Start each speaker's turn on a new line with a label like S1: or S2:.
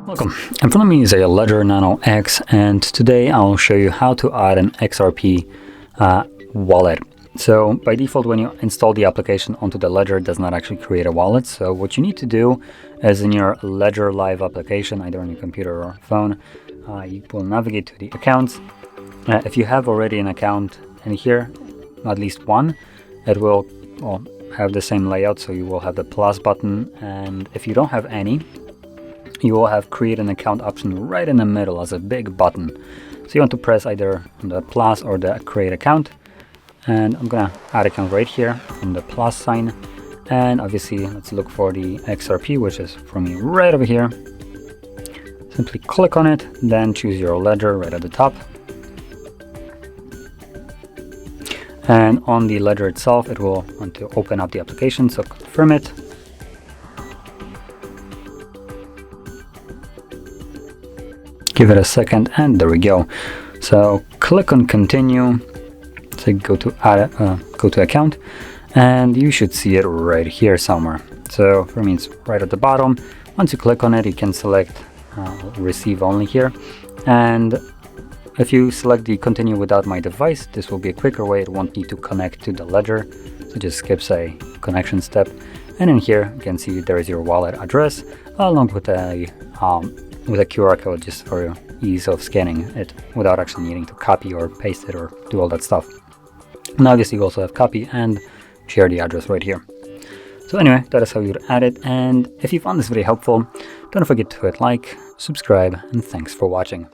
S1: Welcome. In front of me is a Ledger Nano X, and today I'll show you how to add an XRP wallet. So by default, when you install the application onto the Ledger, it does not actually create a wallet. So what you need to do is in your Ledger Live application, either on your computer or phone, you will navigate to the accounts. If you have already an account in here, at least one, it will have the same layout. So you will have the plus button, and if you don't have any, you will have create an account option right in the middle as a big button. So you want to press either the plus or the create account. And I'm gonna add account right here on the plus sign. And obviously let's look for the XRP, which is for me right over here. Simply click on it, then choose your ledger right at the top. And on the ledger itself, it will want to open up the application, so confirm it. Give it a second, and there we go. So click on continue. So go to add, go to account, and you should see it right here somewhere. So for me, it's right at the bottom. Once you click on it, you can select receive only here. And if you select the continue without my device, this will be a quicker way. It won't need to connect to the ledger. So just skips a connection step. And in here, you can see there is your wallet address along with a QR code, just for ease of scanning it without actually needing to copy or paste it or do all that stuff. And obviously you also have copy and share the address right here. So anyway, that is how you would add it. And if you found this video helpful, don't forget to hit like, subscribe, and thanks for watching.